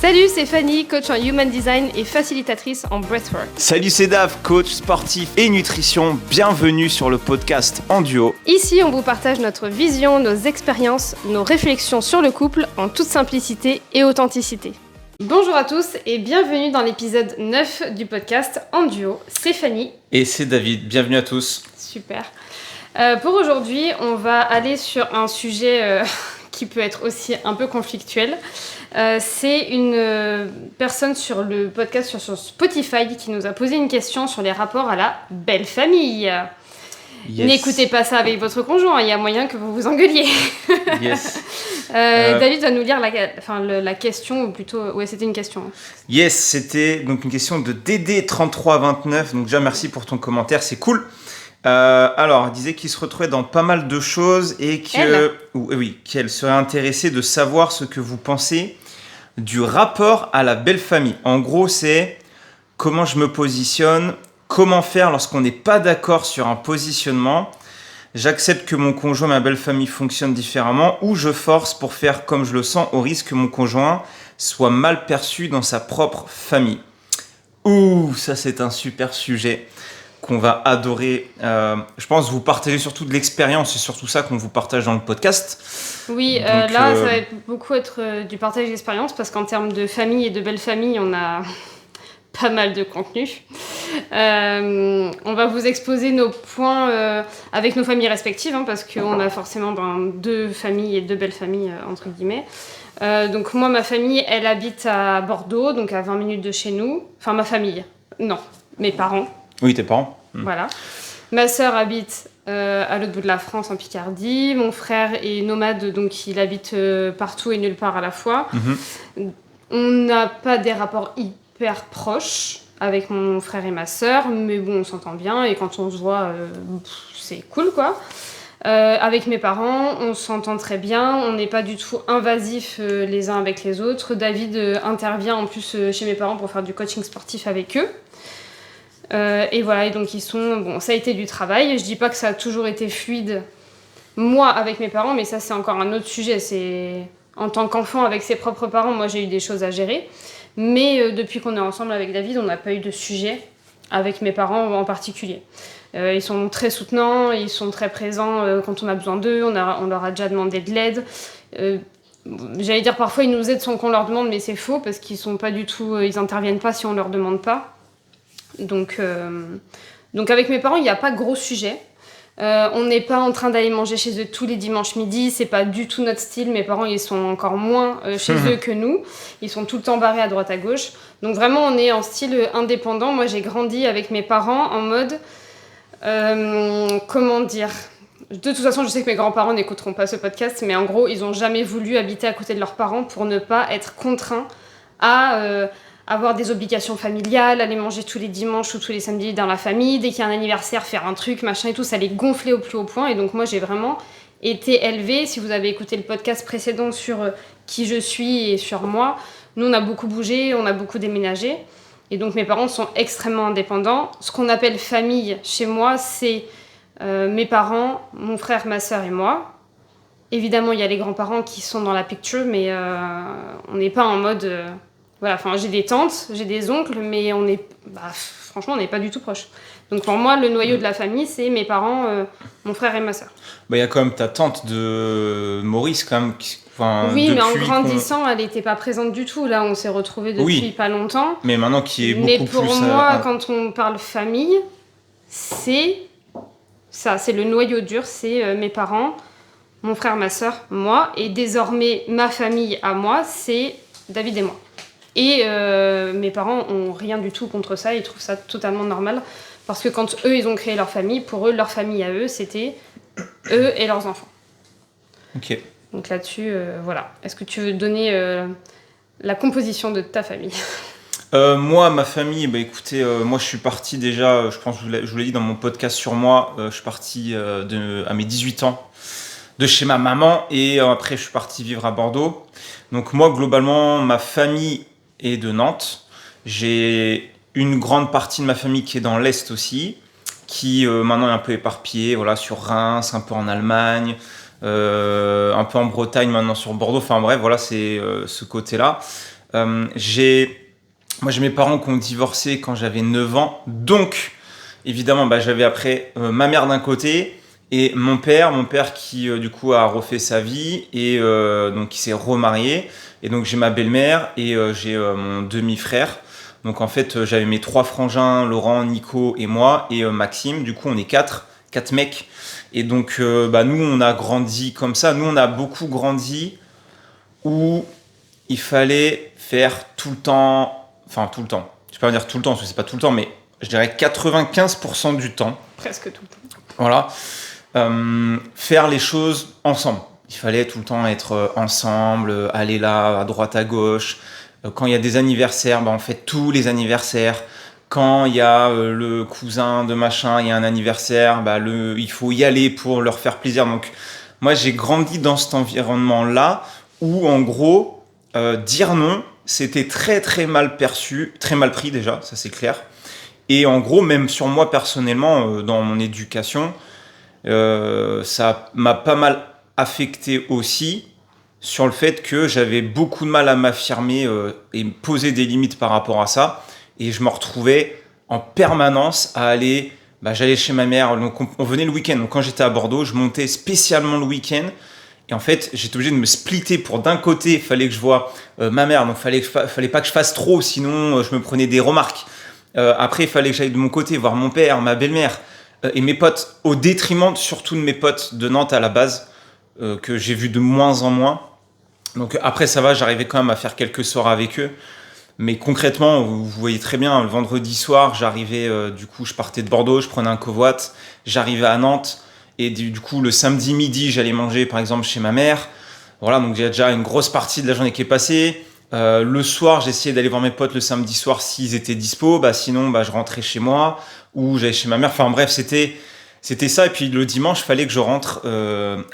Salut, c'est Fanny, coach en Human Design et facilitatrice en Breathwork. Salut, c'est Dave, coach sportif et nutrition. Bienvenue sur le podcast En Duo. Ici, on vous partage notre vision, nos expériences, nos réflexions sur le couple en toute simplicité et authenticité. Bonjour à tous et bienvenue dans l'épisode 9 du podcast En Duo. C'est Fanny. Et c'est David. Bienvenue à tous. Super. Pour aujourd'hui, on va aller sur un sujet qui peut être aussi un peu conflictuel. C'est une personne sur le podcast sur Spotify qui nous a posé une question sur les rapports à la belle famille. Yes. N'écoutez pas ça avec votre conjoint, il y a moyen que vous vous engueuliez. Yes. David va nous lire la question, ou plutôt, ouais, c'était une question. Yes, c'était donc une question de DD3329, donc déjà merci pour ton commentaire, c'est cool. Alors, elle disait qu'il se retrouvait dans pas mal de choses et qu'elle serait intéressée de savoir ce que vous pensez du rapport à la belle famille. En gros, c'est comment je me positionne, comment faire lorsqu'on n'est pas d'accord sur un positionnement. J'accepte que mon conjoint et ma belle famille fonctionnent différemment ou je force pour faire comme je le sens au risque que mon conjoint soit mal perçu dans sa propre famille. Ouh, ça c'est un super sujet qu'on va adorer. Je pense que vous partagez surtout de l'expérience, c'est surtout ça qu'on vous partage dans le podcast. Oui, donc, là, ça va beaucoup être du partage d'expérience parce qu'en termes de famille et de belle famille, on a pas mal de contenu. On va vous exposer nos points avec nos familles respectives parce qu'on a forcément deux familles et deux belles familles, entre guillemets. Donc moi, ma famille, elle habite à Bordeaux, donc à 20 minutes de chez nous. Enfin, ma famille, non, mes parents. Oui, tes parents. Voilà. Ma sœur habite à l'autre bout de la France, en Picardie. Mon frère est nomade, donc il habite partout et nulle part à la fois. Mm-hmm. On n'a pas des rapports hyper proches avec mon frère et ma sœur, mais bon, on s'entend bien et quand on se voit, c'est cool, quoi. Avec mes parents, on s'entend très bien, on n'est pas du tout invasifs les uns avec les autres. David intervient en plus chez mes parents pour faire du coaching sportif avec eux. Et voilà, et donc ils sont... Bon, ça a été du travail. Je dis pas que ça a toujours été fluide, moi, avec mes parents, mais ça, c'est encore un autre sujet. C'est... En tant qu'enfant, avec ses propres parents, moi, j'ai eu des choses à gérer. Mais depuis qu'on est ensemble avec David, on n'a pas eu de sujet avec mes parents en particulier. Ils sont très soutenants, ils sont très présents quand on a besoin d'eux. On leur a déjà demandé de l'aide. J'allais dire, parfois, ils nous aident sans qu'on leur demande, mais c'est faux, parce qu'ils sont pas du tout... ils interviennent pas si on leur demande pas. Donc avec mes parents, il n'y a pas de gros sujet. On n'est pas en train d'aller manger chez eux tous les dimanches midi, c'est pas du tout notre style. Mes parents, ils sont encore moins chez eux que nous. Ils sont tout le temps barrés à droite à gauche. Donc vraiment, on est en style indépendant. Moi, j'ai grandi avec mes parents en mode... comment dire ? De toute façon, je sais que mes grands-parents n'écouteront pas ce podcast, mais en gros, ils n'ont jamais voulu habiter à côté de leurs parents pour ne pas être contraints à... avoir des obligations familiales, aller manger tous les dimanches ou tous les samedis dans la famille, dès qu'il y a un anniversaire, faire un truc, machin et tout, ça les gonflait au plus haut point. Et donc moi, j'ai vraiment été élevée. Si vous avez écouté le podcast précédent sur qui je suis et sur moi, nous, on a beaucoup bougé, on a beaucoup déménagé. Et donc mes parents sont extrêmement indépendants. Ce qu'on appelle famille chez moi, c'est mes parents, mon frère, ma sœur et moi. Évidemment, il y a les grands-parents qui sont dans la picture, mais on n'est pas en mode... Voilà, enfin, j'ai des tantes, j'ai des oncles, mais franchement, on n'est pas du tout proches. Donc pour moi, le noyau de la famille, c'est mes parents, mon frère et ma sœur. Il y a quand même ta tante de Maurice, quand même. Oui, mais en grandissant, elle n'était pas présente du tout. Là, on s'est retrouvés depuis pas longtemps. Mais maintenant, qui est beaucoup plus... Mais pour moi, quand on parle famille, c'est ça, c'est le noyau dur, c'est mes parents, mon frère, ma sœur, moi. Et désormais, ma famille à moi, c'est David et moi. Et mes parents ont rien du tout contre ça, ils trouvent ça totalement normal. Parce que quand eux, ils ont créé leur famille, pour eux, leur famille à eux, c'était eux et leurs enfants. Ok. Donc là-dessus, voilà. Est-ce que tu veux donner la composition de ta famille ? Moi, ma famille, écoutez, moi je suis parti déjà, je pense que je vous l'ai dit dans mon podcast sur moi, je suis parti à mes 18 ans de chez ma maman et après je suis parti vivre à Bordeaux. Donc moi, globalement, ma famille est de Nantes. J'ai une grande partie de ma famille qui est dans l'Est aussi, qui maintenant est un peu éparpillée, voilà, sur Reims, un peu en Allemagne, un peu en Bretagne, maintenant sur Bordeaux. Enfin bref, voilà, c'est ce côté-là. Moi, j'ai mes parents qui ont divorcé quand j'avais 9 ans. Donc, évidemment, j'avais après ma mère d'un côté et mon père qui, du coup, a refait sa vie et donc qui s'est remarié. Et donc, j'ai ma belle-mère et j'ai mon demi-frère. Donc, en fait, j'avais mes 3 frangins, Laurent, Nico et moi, et Maxime. Du coup, on est 4 mecs. Et donc, nous, on a grandi comme ça. Nous, on a beaucoup grandi où il fallait faire tout le temps. Enfin, tout le temps. Je ne peux pas dire tout le temps, parce que c'est pas tout le temps, mais je dirais 95% du temps. Presque tout le temps. Voilà. Faire les choses ensemble. Il fallait tout le temps être ensemble, aller là, à droite, à gauche. Quand il y a des anniversaires, on fait tous les anniversaires. Quand il y a le cousin de machin, il y a un anniversaire, il faut y aller pour leur faire plaisir. Donc, moi, j'ai grandi dans cet environnement-là où, en gros, dire non, c'était très très mal perçu, très mal pris déjà, ça c'est clair. Et en gros, même sur moi personnellement, dans mon éducation, ça m'a pas mal affecté aussi sur le fait que j'avais beaucoup de mal à m'affirmer et me poser des limites par rapport à ça. Et je me retrouvais en permanence à aller, j'allais chez ma mère, donc on venait le week-end. Donc quand j'étais à Bordeaux, je montais spécialement le week-end. Et en fait, j'étais obligé de me splitter pour d'un côté, il fallait que je voie ma mère, donc fallait pas que je fasse trop, sinon je me prenais des remarques. Après, il fallait que j'aille de mon côté voir mon père, ma belle-mère et mes potes, au détriment surtout de mes potes de Nantes à la base, que j'ai vu de moins en moins. Donc après, ça va, j'arrivais quand même à faire quelques soirs avec eux. Mais concrètement, vous voyez très bien, le vendredi soir, j'arrivais, du coup, je partais de Bordeaux, je prenais un covoit, j'arrivais à Nantes. Et du coup, le samedi midi, j'allais manger par exemple chez ma mère. Voilà, donc j'ai déjà une grosse partie de la journée qui est passée. Le soir, j'essayais d'aller voir mes potes le samedi soir s'ils étaient dispo. Sinon, je rentrais chez moi ou j'allais chez ma mère. Enfin bref, c'était ça. Et puis le dimanche, il fallait que je rentre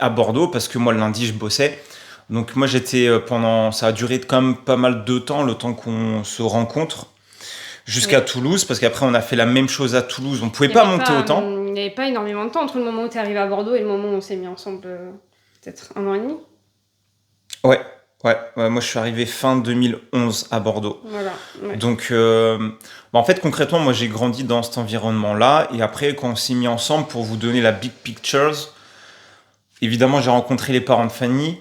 à Bordeaux parce que moi, le lundi, je bossais. Donc moi, j'étais ça a duré quand même pas mal de temps, le temps qu'on se rencontre. Jusqu'à Toulouse, parce qu'après on a fait la même chose à Toulouse, on pouvait pas monter autant. Il n'y avait pas énormément de temps entre le moment où tu es arrivé à Bordeaux et le moment où on s'est mis ensemble, peut-être 1 an et demi. Ouais, moi je suis arrivé fin 2011 à Bordeaux. Voilà. Ouais. Donc en fait concrètement moi j'ai grandi dans cet environnement-là et après quand on s'est mis ensemble pour vous donner la big picture, évidemment j'ai rencontré les parents de Fanny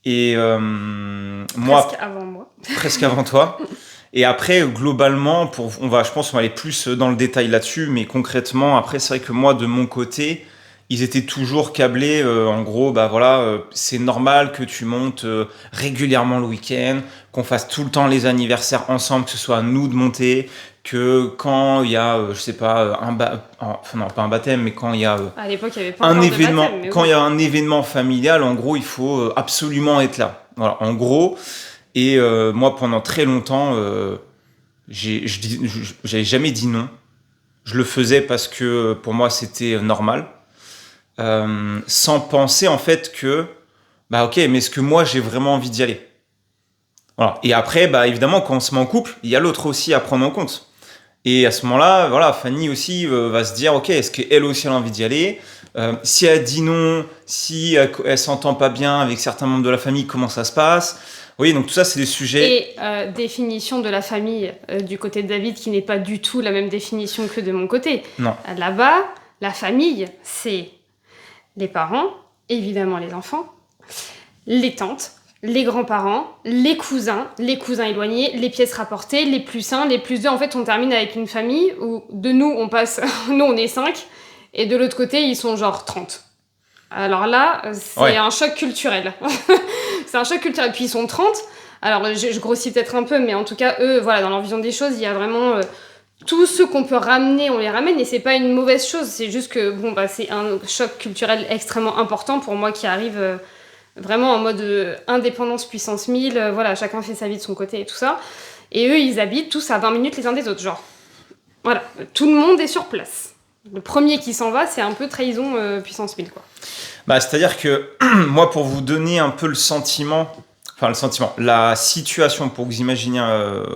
et moi... Presque avant moi. Presque avant toi. Et après, globalement, je pense qu'on va aller plus dans le détail là-dessus, mais concrètement, après, c'est vrai que moi, de mon côté, ils étaient toujours câblés. En gros, c'est normal que tu montes régulièrement le week-end, qu'on fasse tout le temps les anniversaires ensemble, que ce soit à nous de monter, que quand il y a, je sais pas, non, pas un baptême, mais quand il y a à l'époque, il y avait pas un événement, de baptême, quand il y a un événement familial, en gros, il faut absolument être là. Voilà, en gros. Et moi, pendant très longtemps, j'avais jamais dit non. Je le faisais parce que pour moi, c'était normal. Sans penser en fait que, ok, mais est-ce que moi, j'ai vraiment envie d'y aller? Voilà. Et après, évidemment, quand on se met en couple, il y a l'autre aussi à prendre en compte. Et à ce moment-là, voilà, Fanny aussi va se dire, ok, est-ce qu'elle aussi a envie d'y aller? Si elle dit non, si elle s'entend pas bien avec certains membres de la famille, comment ça se passe? Oui, donc tout ça, c'est des sujets... Et définition de la famille du côté de David, qui n'est pas du tout la même définition que de mon côté. Non. Là-bas, la famille, c'est les parents, évidemment les enfants, les tantes, les grands-parents, les cousins éloignés, les pièces rapportées, les plus 1, les plus 2. En fait, on termine avec une famille où de nous, on passe... nous, on est 5, et de l'autre côté, ils sont genre 30. Alors là, c'est un choc culturel. C'est un choc culturel. Puis ils sont 30. Alors je grossis peut-être un peu, mais en tout cas, eux, voilà, dans leur vision des choses, il y a vraiment tout ce qu'on peut ramener, on les ramène. Et c'est pas une mauvaise chose. C'est juste que c'est un choc culturel extrêmement important pour moi qui arrive vraiment en mode indépendance puissance 1000. Voilà, chacun fait sa vie de son côté et tout ça. Et eux, ils habitent tous à 20 minutes les uns des autres. Genre, voilà, tout le monde est sur place. Le premier qui s'en va, c'est un peu trahison puissance 1000, quoi. C'est-à-dire que moi, pour vous donner un peu la situation, pour que vous imaginiez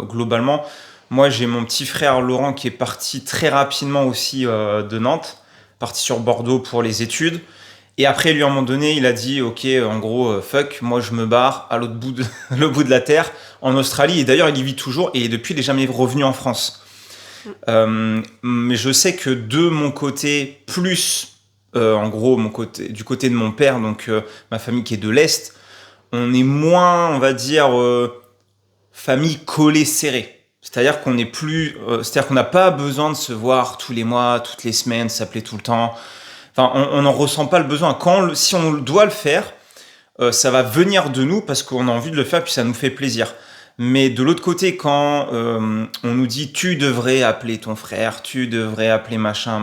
globalement, moi j'ai mon petit frère Laurent qui est parti très rapidement aussi de Nantes, parti sur Bordeaux pour les études. Et après, lui, à un moment donné, il a dit, ok, en gros, fuck, moi, je me barre à l'autre bout le bout de la terre, en Australie. Et d'ailleurs, il y vit toujours. Et depuis, il n'est jamais revenu en France. Mais je sais que de mon côté, plus, en gros, du côté de mon père, donc ma famille qui est de l'Est, on est moins, on va dire, famille collée, serrée. C'est-à-dire qu'on est plus, c'est-à-dire qu'on n'a pas besoin de se voir tous les mois, toutes les semaines, s'appeler tout le temps. Enfin, on n'en ressent pas le besoin. Si on doit le faire, ça va venir de nous parce qu'on a envie de le faire puis ça nous fait plaisir. Mais de l'autre côté, quand on nous dit tu devrais appeler ton frère, tu devrais appeler machin,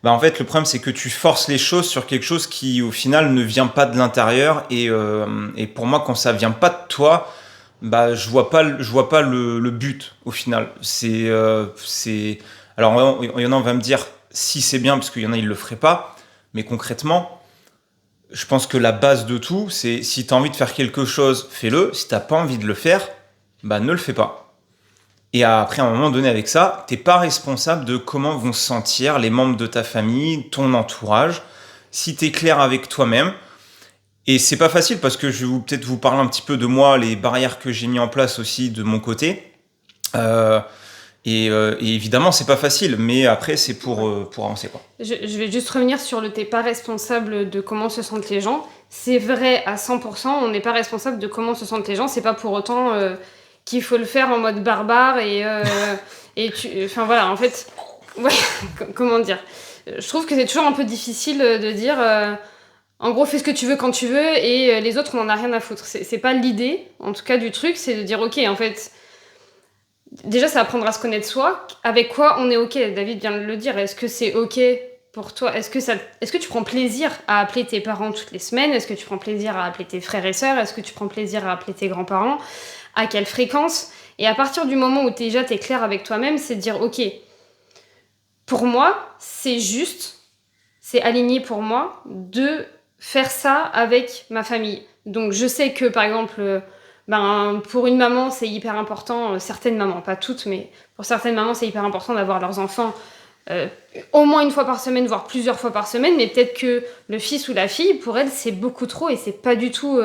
bah en fait le problème c'est que tu forces les choses sur quelque chose qui au final ne vient pas de l'intérieur et pour moi quand ça vient pas de toi, bah je vois pas le but au final. Alors il y en a on va me dire si c'est bien parce qu'il y en a ils le feraient pas, mais concrètement je pense que la base de tout, c'est si tu as envie de faire quelque chose, fais-le. Si tu n'as pas envie de le faire, bah ne le fais pas. Et après, à un moment donné avec ça, tu n'es pas responsable de comment vont se sentir les membres de ta famille, ton entourage. Si tu es clair avec toi-même, et c'est pas facile parce que je vais peut-être vous parler un petit peu de moi, les barrières que j'ai mis en place aussi de mon côté. Et évidemment, c'est pas facile, mais après, c'est pour avancer, quoi. Je vais juste revenir sur le t'es pas responsable de comment se sentent les gens. C'est vrai à 100%, on n'est pas responsable de comment se sentent les gens. C'est pas pour autant qu'il faut le faire en mode barbare enfin voilà, en fait, ouais, comment dire. Je trouve que c'est toujours un peu difficile de dire, en gros, fais ce que tu veux quand tu veux et les autres, on en a rien à foutre. C'est pas l'idée, en tout cas, du truc, c'est de dire, ok, en fait. Déjà, ça apprendre à se connaître soi. Avec quoi on est OK? David vient de le dire. Est-ce que c'est OK pour toi? Est-ce que tu prends plaisir à appeler tes parents toutes les semaines? Est-ce que tu prends plaisir à appeler tes frères et sœurs? Est-ce que tu prends plaisir à appeler tes grands-parents? À quelle fréquence? Et à partir du moment où déjà t'es clair avec toi-même, c'est de dire OK, pour moi, c'est juste, c'est aligné pour moi de faire ça avec ma famille. Donc je sais que, par exemple... pour une maman, c'est hyper important, certaines mamans, pas toutes, mais pour certaines mamans, c'est hyper important d'avoir leurs enfants au moins une fois par semaine, voire plusieurs fois par semaine, mais peut-être que le fils ou la fille, pour elle, c'est beaucoup trop et c'est pas du tout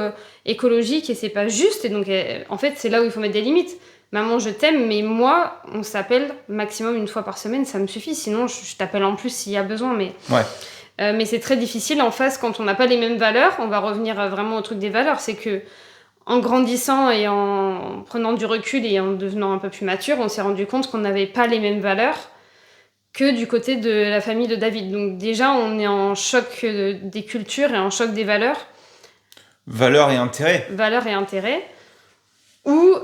écologique et c'est pas juste. Et donc, en fait, c'est là où il faut mettre des limites. Maman, je t'aime, mais moi, on s'appelle maximum une fois par semaine, ça me suffit. Sinon, je t'appelle en plus s'il y a besoin, mais... Ouais. Mais c'est très difficile en face quand on n'a pas les mêmes valeurs. On va revenir vraiment au truc des valeurs, c'est que en grandissant et en prenant du recul et en devenant un peu plus mature, on s'est rendu compte qu'on n'avait pas les mêmes valeurs que du côté de la famille de David. Donc déjà, on est en choc des cultures et en choc des valeurs. Valeurs et intérêts. Valeurs et intérêts. Où,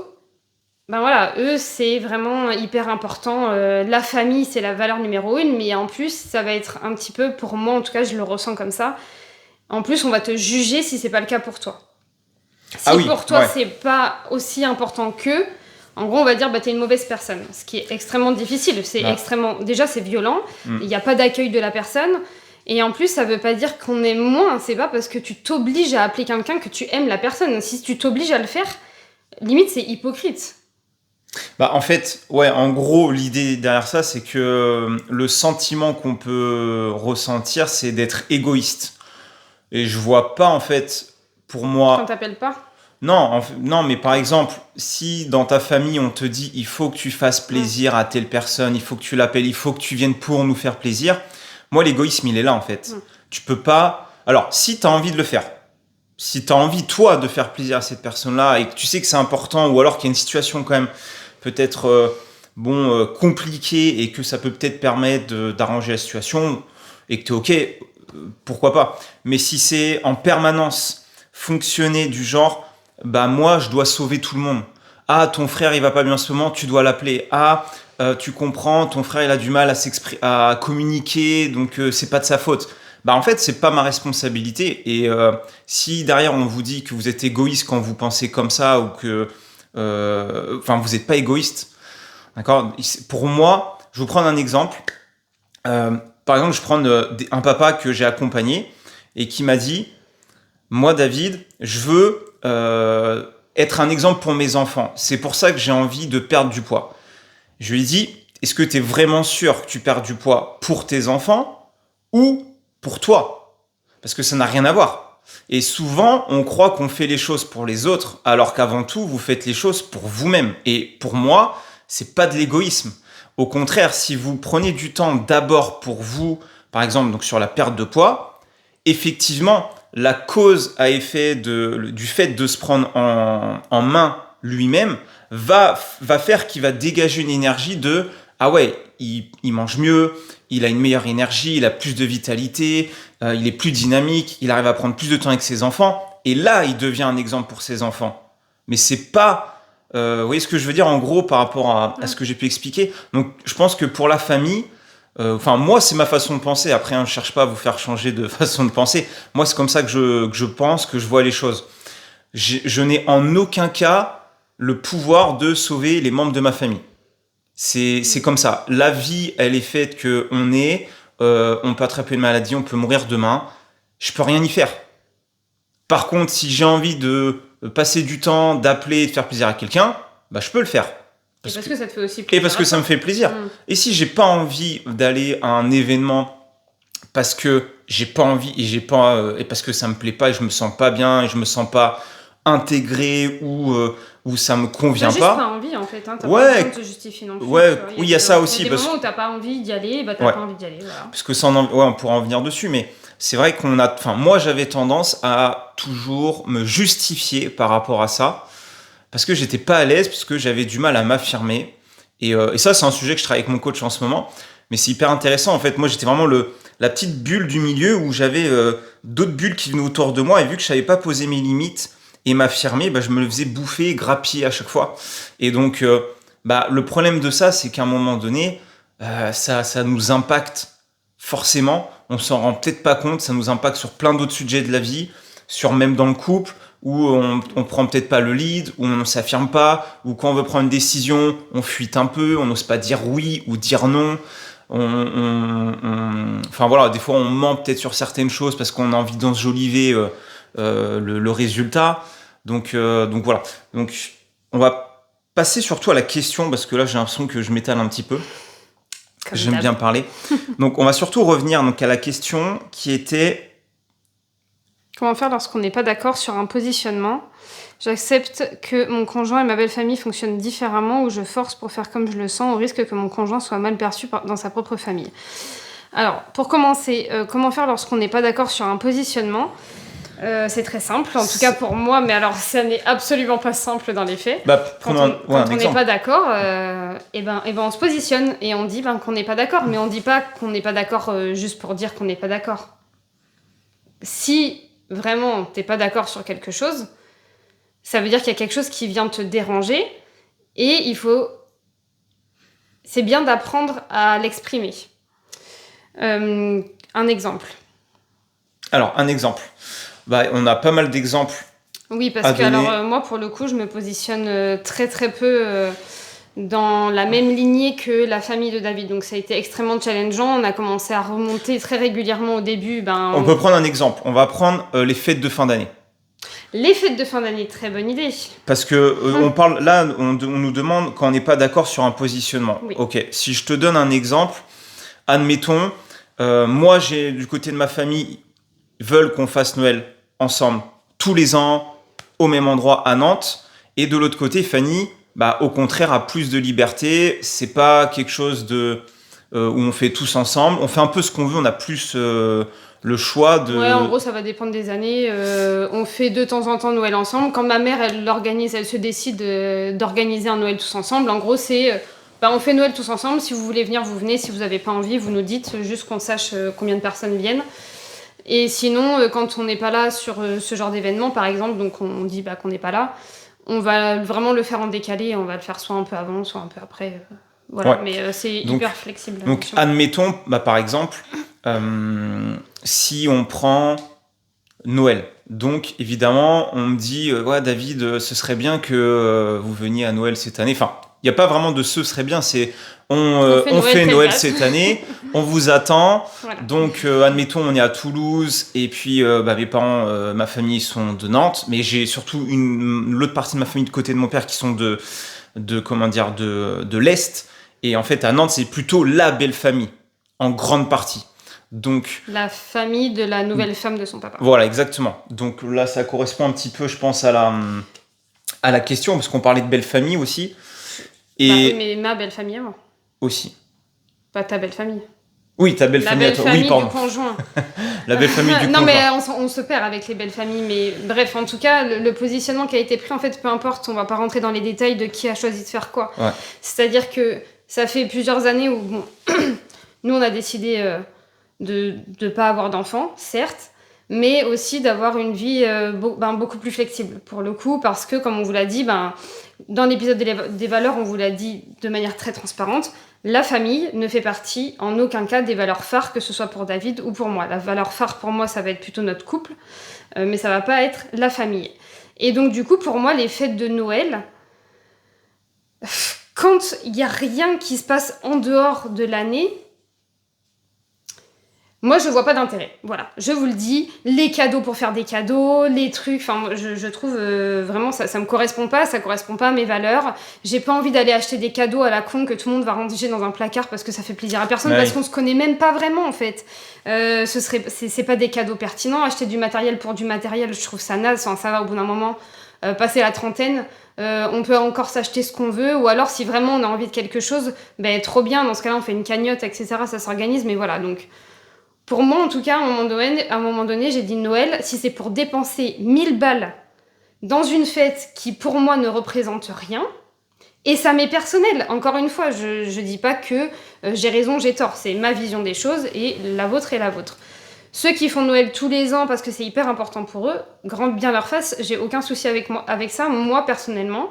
voilà, eux, c'est vraiment hyper important. La famille, c'est la valeur numéro 1, mais en plus, ça va être un petit peu, pour moi, en tout cas, je le ressens comme ça. En plus, on va te juger si c'est pas le cas pour toi. Si pour toi, c'est pas aussi important qu'eux, en gros, on va dire, t'es une mauvaise personne. Ce qui est extrêmement difficile. Déjà, c'est violent. Il n'y a pas d'accueil de la personne. Et en plus, ça veut pas dire qu'on est moins. C'est pas parce que tu t'obliges à appeler quelqu'un que tu aimes la personne. Si tu t'obliges à le faire, limite, c'est hypocrite. En fait, en gros, l'idée derrière ça, c'est que le sentiment qu'on peut ressentir, c'est d'être égoïste. Et je vois pas, en fait... Pour moi... Quand t'appelles pas? Non, mais par exemple, si dans ta famille, on te dit il faut que tu fasses plaisir à telle personne, il faut que tu l'appelles, il faut que tu viennes pour nous faire plaisir, moi, l'égoïsme, il est là, en fait. Tu peux pas... Alors, si tu as envie de le faire, si tu as envie, toi, de faire plaisir à cette personne-là et que tu sais que c'est important ou alors qu'il y a une situation quand même peut-être compliquée et que ça peut peut-être permettre d'arranger la situation et que tu es OK, pourquoi pas. Mais si c'est en permanence... fonctionner du genre moi je dois sauver tout le monde. Ah, ton frère il va pas bien en ce moment, tu dois l'appeler. Ah, tu comprends, ton frère il a du mal à communiquer, donc c'est pas de sa faute. En fait c'est pas ma responsabilité. Et si derrière on vous dit que vous êtes égoïste quand vous pensez comme ça ou que vous êtes pas égoïste, d'accord. Pour moi, je vais vous prendre un exemple. Par exemple, je prends un papa que j'ai accompagné et qui m'a dit: moi, David, je veux être un exemple pour mes enfants. C'est pour ça que j'ai envie de perdre du poids. Je lui ai dit, est-ce que tu es vraiment sûr que tu perds du poids pour tes enfants ou pour toi? parce que ça n'a rien à voir. Et souvent, on croit qu'on fait les choses pour les autres, alors qu'avant tout, vous faites les choses pour vous-même. Et pour moi, c'est pas de l'égoïsme. Au contraire, si vous prenez du temps d'abord pour vous, par exemple, donc sur la perte de poids, effectivement, la cause à effet du fait de se prendre en main lui-même va faire qu'il va dégager une énergie de « Ah ouais, il mange mieux, il a une meilleure énergie, il a plus de vitalité, il est plus dynamique, il arrive à prendre plus de temps avec ses enfants. » Et là, il devient un exemple pour ses enfants. Mais c'est pas... vous voyez ce que je veux dire en gros par rapport à ce que j'ai pu expliquer. Donc je pense que pour la famille, moi c'est ma façon de penser. Après, je ne cherche pas à vous faire changer de façon de penser. Moi c'est comme ça que je pense, que je vois les choses. Je n'ai en aucun cas le pouvoir de sauver les membres de ma famille. C'est comme ça. La vie, elle est faite qu'on on peut attraper une maladie, on peut mourir demain. Je peux rien y faire. Par contre, si j'ai envie de passer du temps, d'appeler, de faire plaisir à quelqu'un, bah, je peux le faire. Parce que ça te fait aussi plaisir. Et parce que ça me fait plaisir. Et si j'ai pas envie d'aller à un événement parce que j'ai pas envie et parce que ça me plaît pas et je me sens pas bien et je me sens pas intégré ou ça me convient pas. T'as juste pas envie en fait. T'as pas besoin de te justifier non plus. Oui, il y a ça aussi. Il y a des moments où t'as pas envie d'y aller, bah t'as pas envie d'y aller. Voilà. Parce que on pourra en venir dessus, mais c'est vrai moi j'avais tendance à toujours me justifier par rapport à ça, parce que j'étais pas à l'aise, parce que j'avais du mal à m'affirmer. Et ça, c'est un sujet que je travaille avec mon coach en ce moment, mais c'est hyper intéressant. En fait, moi j'étais vraiment la petite bulle du milieu où j'avais d'autres bulles qui venaient autour de moi, et vu que je savais pas poser mes limites et m'affirmer, je me le faisais bouffer, grappiller à chaque fois. Et donc, le problème de ça, c'est qu'à un moment donné, ça nous impacte forcément. On s'en rend peut-être pas compte, ça nous impacte sur plein d'autres sujets de la vie, sur même dans le couple, où on prend peut-être pas le lead, où on ne s'affirme pas, ou quand on veut prendre une décision, on fuite un peu, on n'ose pas dire oui ou dire non. Enfin voilà, des fois on ment peut-être sur certaines choses parce qu'on a envie d'enjoliver le résultat. Donc voilà. Donc on va passer surtout à la question, parce que là j'ai l'impression que je m'étale un petit peu. J'aime bien parler. Donc on va surtout revenir à la question qui était... Comment faire lorsqu'on n'est pas d'accord sur un positionnement ? J'accepte que mon conjoint et ma belle famille fonctionnent différemment, ou je force pour faire comme je le sens, au risque que mon conjoint soit mal perçu dans sa propre famille. Alors, pour commencer, comment faire lorsqu'on n'est pas d'accord sur un positionnement ? C'est très simple, en tout cas pour moi, mais alors ça n'est absolument pas simple dans les faits. Quand on n'est pas d'accord, on se positionne et on dit qu'on n'est pas d'accord, mais on ne dit pas qu'on n'est pas d'accord juste pour dire qu'on n'est pas d'accord. Si vraiment t'es pas d'accord sur quelque chose, ça veut dire qu'il y a quelque chose qui vient te déranger, et c'est bien d'apprendre à l'exprimer. Un exemple. Alors, un exemple. On a pas mal d'exemples. Oui, parce que moi, pour le coup, je me positionne très très peu dans la même lignée que la famille de David. Donc ça a été extrêmement challengeant. On a commencé à remonter très régulièrement au début. On peut prendre un exemple. On va prendre les fêtes de fin d'année. Les fêtes de fin d'année, très bonne idée. Parce que on parle là, on nous demande quand on n'est pas d'accord sur un positionnement. Oui. Ok, si je te donne un exemple, admettons, moi du côté de ma famille, veulent qu'on fasse Noël ensemble tous les ans au même endroit à Nantes, et de l'autre côté, Fanny, au contraire, a plus de liberté. C'est pas quelque chose où on fait tous ensemble. On fait un peu ce qu'on veut. On a plus le choix de... Ouais, en gros, ça va dépendre des années. On fait de temps en temps Noël ensemble. Quand ma mère, elle se décide d'organiser un Noël tous ensemble, en gros, c'est... on fait Noël tous ensemble. Si vous voulez venir, vous venez. Si vous n'avez pas envie, vous nous dites, juste qu'on sache combien de personnes viennent. Et sinon, quand on n'est pas là sur ce genre d'événement, par exemple, donc on dit qu'on n'est pas là, on va vraiment le faire en décalé. On va le faire soit un peu avant, soit un peu après. Voilà, ouais. Mais c'est hyper flexible. Donc, admettons, par exemple, si on prend Noël. Donc, évidemment, on me dit, David, ce serait bien que vous veniez à Noël cette année. Enfin, il n'y a pas vraiment de ce serait bien, c'est on fait Noël cette année, on vous attend. Voilà. Donc, admettons, on est à Toulouse, et puis mes parents, ma famille sont de Nantes, mais j'ai surtout l'autre partie de ma famille de côté de mon père qui sont de l'Est. Et en fait, à Nantes, c'est plutôt la belle famille, en grande partie. Donc, la famille de la nouvelle femme de son papa. Voilà, exactement. Donc là, ça correspond un petit peu, je pense, à la question, parce qu'on parlait de belle famille aussi. Et... mais ma belle famille avant. Aussi. Pas ta belle famille. Oui, ta belle famille à toi. Oui, pardon. Du conjoint. La belle famille du conjoint. Non, mais on se perd avec les belles familles. Mais bref, en tout cas, le positionnement qui a été pris, en fait, peu importe, on va pas rentrer dans les détails de qui a choisi de faire quoi. Ouais. C'est-à-dire que ça fait plusieurs années où, bon, nous, on a décidé de ne pas avoir d'enfants, certes, mais aussi d'avoir une vie beaucoup plus flexible, pour le coup, parce que, comme on vous l'a dit, dans l'épisode des valeurs, on vous l'a dit de manière très transparente, la famille ne fait partie en aucun cas des valeurs phares, que ce soit pour David ou pour moi. La valeur phare pour moi, ça va être plutôt notre couple, mais ça va pas être la famille. Et donc du coup, pour moi, les fêtes de Noël, quand il n'y a rien qui se passe en dehors de l'année, moi, je vois pas d'intérêt. Voilà, je vous le dis. Les cadeaux pour faire des cadeaux, les trucs, enfin, je trouve vraiment, ça me correspond pas à mes valeurs. J'ai pas envie d'aller acheter des cadeaux à la con que tout le monde va ranger dans un placard parce que ça fait plaisir à personne, parce qu'on se connaît même pas vraiment, en fait. C'est pas des cadeaux pertinents. Acheter du matériel pour du matériel, je trouve ça naze. Enfin, ça va au bout d'un moment. Passer la trentaine, on peut encore s'acheter ce qu'on veut, ou alors si vraiment on a envie de quelque chose, trop bien, dans ce cas-là, on fait une cagnotte, etc. Ça s'organise, mais voilà, donc... Pour moi, en tout cas, à un moment donné, j'ai dit Noël, si c'est pour dépenser 1000 balles dans une fête qui, pour moi, ne représente rien, et ça m'est personnel, encore une fois, je dis pas que j'ai raison, j'ai tort, c'est ma vision des choses, et la vôtre est la vôtre. Ceux qui font Noël tous les ans parce que c'est hyper important pour eux, grande bien leur face, j'ai aucun souci avec ça, moi, personnellement.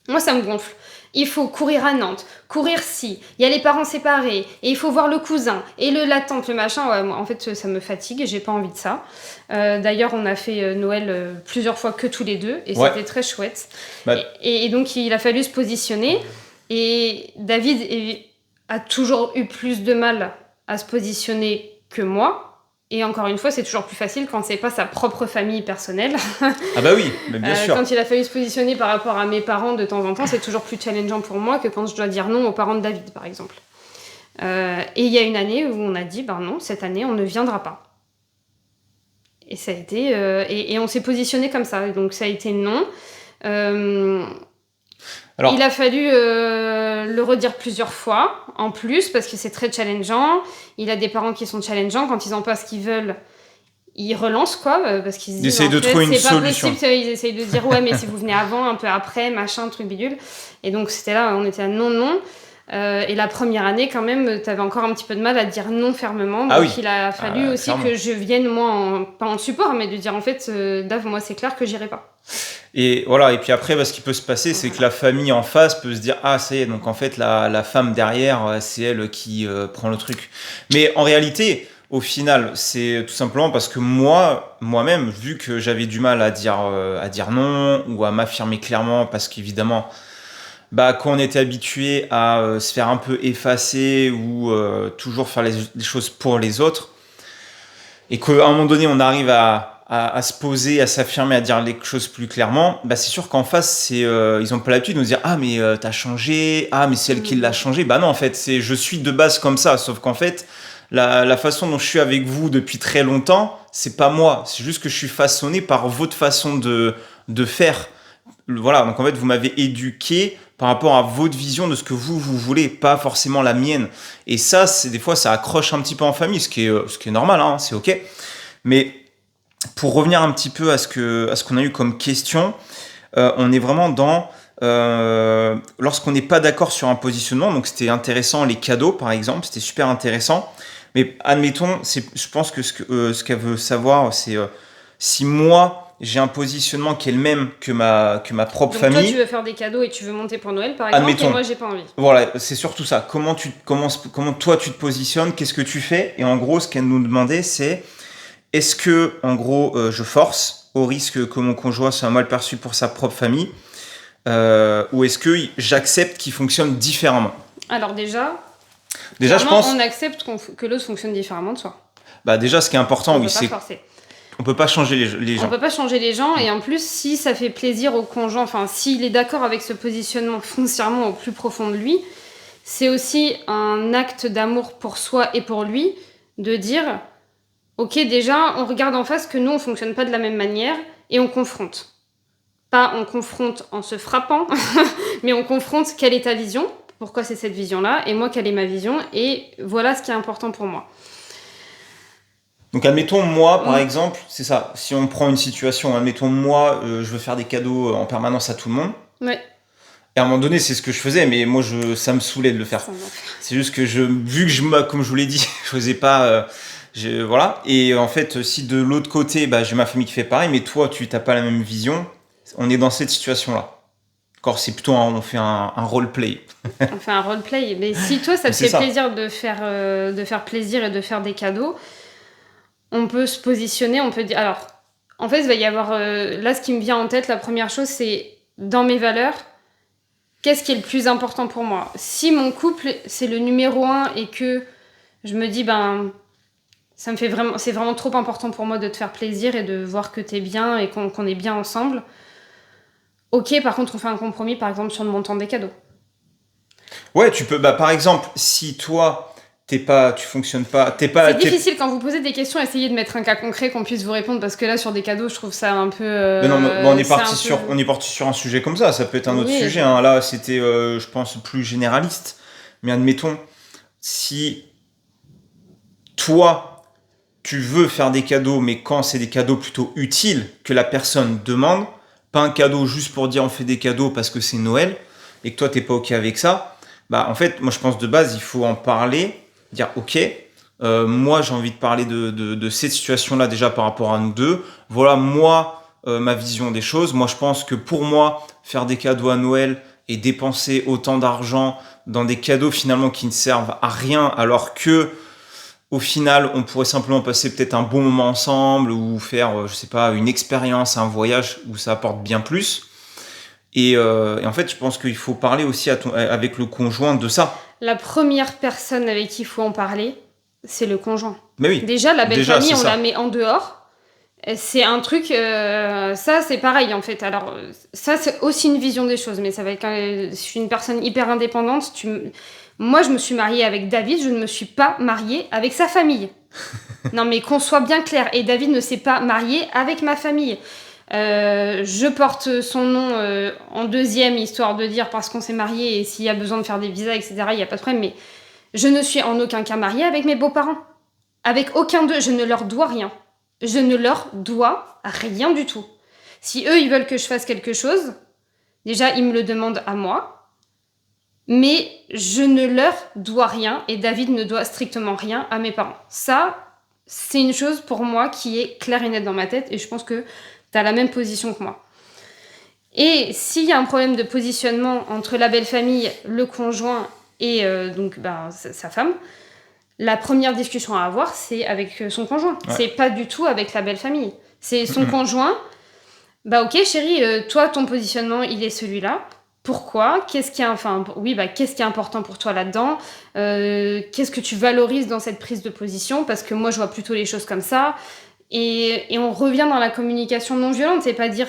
Moi, ça me gonfle. Il faut courir à Nantes, courir il y a les parents séparés, et il faut voir le cousin, et la tante, le machin. Ouais, moi, en fait, ça me fatigue, j'ai pas envie de ça. D'ailleurs, on a fait Noël plusieurs fois que tous les deux, et c'était très chouette. Et donc, il a fallu se positionner, et David a toujours eu plus de mal à se positionner que moi. Et encore une fois, c'est toujours plus facile quand c'est pas sa propre famille personnelle. Ah bah oui, mais bien sûr. Quand il a fallu se positionner par rapport à mes parents de temps en temps, c'est toujours plus challengeant pour moi que quand je dois dire non aux parents de David, par exemple. Et il y a une année où on a dit, non, cette année, on ne viendra pas. Et ça a été... et on s'est positionné comme ça. Donc ça a été non. Alors, il a fallu le redire plusieurs fois, en plus, parce que c'est très challengeant. Il a des parents qui sont challengeants. Quand ils n'ont pas ce qu'ils veulent, ils relancent, quoi, parce qu'ils se disent, ils essayent de trouver une solution. Possible. Ils essayent de dire, ouais, mais si vous venez avant, un peu après, machin, truc bidule. Et donc, c'était là, on était à non. Et la première année, quand même, t'avais encore un petit peu de mal à dire non fermement. Donc, il a fallu aussi clairement que je vienne, moi, pas en support, mais de dire, en fait, Dave, moi, c'est clair que j'irai pas. Et voilà, et puis après, ce qui peut se passer, c'est que la famille en face peut se dire, ah, ça y est, donc en fait, la femme derrière, c'est elle qui prend le truc. Mais en réalité, au final, c'est tout simplement parce que moi-même, vu que j'avais du mal à dire non ou à m'affirmer clairement, parce qu'évidemment, quand on était habitué à se faire un peu effacer ou toujours faire les choses pour les autres, et qu'à un moment donné, on arrive à se poser, à s'affirmer, à dire les choses plus clairement, c'est sûr qu'en face, ils n'ont pas l'habitude de nous dire « Ah, mais t'as changé. Ah, mais c'est elle qui l'a changé. » Non, en fait, je suis de base comme ça. Sauf qu'en fait, la façon dont je suis avec vous depuis très longtemps, c'est pas moi. C'est juste que je suis façonné par votre façon de faire. Voilà, donc en fait, vous m'avez éduqué par rapport à votre vision de ce que vous voulez, pas forcément la mienne. Et ça, des fois, ça accroche un petit peu en famille, ce qui est normal, hein, c'est OK. Mais pour revenir un petit peu à ce qu'on a eu comme question, on est vraiment dans lorsqu'on n'est pas d'accord sur un positionnement. Donc c'était intéressant, les cadeaux par exemple, c'était super intéressant. Mais admettons, je pense que ce qu'elle veut savoir, c'est si moi j'ai un positionnement qui est le même que ma propre famille. Donc toi tu veux faire des cadeaux et tu veux monter pour Noël par exemple, admettons, et moi j'ai pas envie. Voilà, c'est surtout ça. Comment toi tu te positionnes, qu'est-ce que tu fais? Et en gros, ce qu'elle nous demandait, c'est est-ce que, en gros, je force au risque que mon conjoint soit mal perçu pour sa propre famille, ou est-ce que j'accepte qu'il fonctionne différemment? Alors déjà, je pense... on accepte que l'autre fonctionne différemment de soi. Déjà, ce qui est important, c'est... On peut pas changer les gens. On peut pas changer les gens, et en plus, si ça fait plaisir au conjoint, enfin, s'il est d'accord avec ce positionnement foncièrement au plus profond de lui, c'est aussi un acte d'amour pour soi et pour lui, de dire, ok, déjà, on regarde en face que nous, on fonctionne pas de la même manière et on confronte. Pas on confronte en se frappant, mais on confronte quelle est ta vision, pourquoi c'est cette vision-là, et moi, quelle est ma vision, et voilà ce qui est important pour moi. Donc admettons moi par exemple, c'est ça, si on prend une situation, admettons moi je veux faire des cadeaux en permanence à tout le monde. Ouais. Et à un moment donné c'est ce que je faisais, mais moi ça me saoulait de le faire. C'est juste que vu que comme je vous l'ai dit, je faisais pas, voilà. Et en fait si de l'autre côté j'ai ma famille qui fait pareil, mais toi tu n'as pas la même vision, on est dans cette situation là. Encore c'est plutôt on fait un roleplay. On fait un roleplay, mais si toi ça te fait plaisir de faire plaisir et de faire des cadeaux, on peut se positionner, on peut dire... Alors, en fait, il va y avoir... là, ce qui me vient en tête, la première chose, c'est dans mes valeurs, qu'est-ce qui est le plus important pour moi ? Si mon couple, c'est le numéro 1 et que je me dis, c'est vraiment trop important pour moi de te faire plaisir et de voir que t'es bien et qu'on est bien ensemble. Ok, par contre, on fait un compromis, par exemple, sur le montant des cadeaux. Ouais, tu peux... par exemple, si toi... tu fonctionnes pas, c'est difficile quand vous posez des questions, essayez de mettre un cas concret qu'on puisse vous répondre parce que là sur des cadeaux je trouve ça un peu mais non, on est parti sur un sujet comme ça peut être un autre sujet hein. Là c'était je pense plus généraliste, mais admettons si toi tu veux faire des cadeaux mais quand c'est des cadeaux plutôt utiles que la personne demande, pas un cadeau juste pour dire on fait des cadeaux parce que c'est Noël et que toi t'es pas ok avec ça, en fait moi je pense de base il faut en parler, dire ok, moi j'ai envie de parler de cette situation-là déjà par rapport à nous deux. Voilà moi ma vision des choses. Moi je pense que pour moi faire des cadeaux à Noël et dépenser autant d'argent dans des cadeaux finalement qui ne servent à rien alors que au final on pourrait simplement passer peut-être un bon moment ensemble ou faire je sais pas une expérience, un voyage où ça apporte bien plus. Et en fait je pense qu'il faut parler aussi avec le conjoint de ça. La première personne avec qui il faut en parler, c'est le conjoint. Mais oui. Déjà, la belle famille, on la met en dehors. C'est un truc... ça, c'est pareil, en fait. Alors, ça, c'est aussi une vision des choses. Mais ça va être... je suis une personne hyper indépendante. Moi, je me suis mariée avec David. Je ne me suis pas mariée avec sa famille. Non, mais qu'on soit bien clair. Et David ne s'est pas marié avec ma famille. Je porte son nom en deuxième, histoire de dire parce qu'on s'est mariés et s'il y a besoin de faire des visas, etc., il n'y a pas de problème, mais je ne suis en aucun cas mariée avec mes beaux-parents. Avec aucun d'eux, je ne leur dois rien. Je ne leur dois rien du tout. Si eux, ils veulent que je fasse quelque chose, déjà, ils me le demandent à moi, mais je ne leur dois rien et David ne doit strictement rien à mes parents. Ça, c'est une chose pour moi qui est claire et nette dans ma tête et je pense que t'as la même position que moi. Et s'il y a un problème de positionnement entre la belle famille, le conjoint et sa femme, la première discussion à avoir, c'est avec son conjoint. Ouais. C'est pas du tout avec la belle famille. C'est son conjoint. Ok chérie, toi ton positionnement il est celui-là. Pourquoi ? Qu'est-ce qui est important pour toi là-dedans ? Qu'est-ce que tu valorises dans cette prise de position ? Parce que moi je vois plutôt les choses comme ça. Et on revient dans la communication non violente, c'est pas dire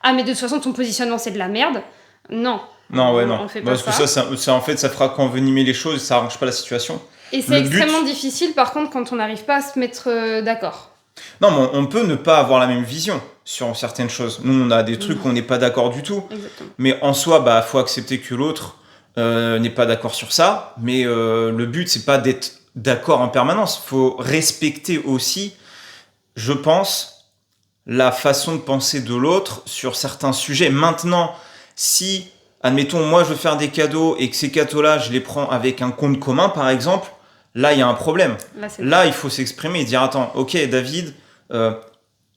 mais de toute façon ton positionnement c'est de la merde. Non. Non. On fait pas parce ça. Que ça en fait ça fera qu'envenimer les choses, ça arrange pas la situation. Et c'est extrêmement difficile par contre quand on n'arrive pas à se mettre d'accord. Non, mais on peut ne pas avoir la même vision sur certaines choses. Nous on a des trucs où on n'est pas d'accord du tout. Exactement. Mais en soi faut accepter que l'autre n'est pas d'accord sur ça. Mais le but c'est pas d'être d'accord en permanence. Faut respecter aussi, je pense, la façon de penser de l'autre sur certains sujets. Maintenant, si, admettons, moi je veux faire des cadeaux et que ces cadeaux-là, je les prends avec un compte commun, par exemple, là, il y a un problème. Là, il faut s'exprimer et dire, attends, ok, David,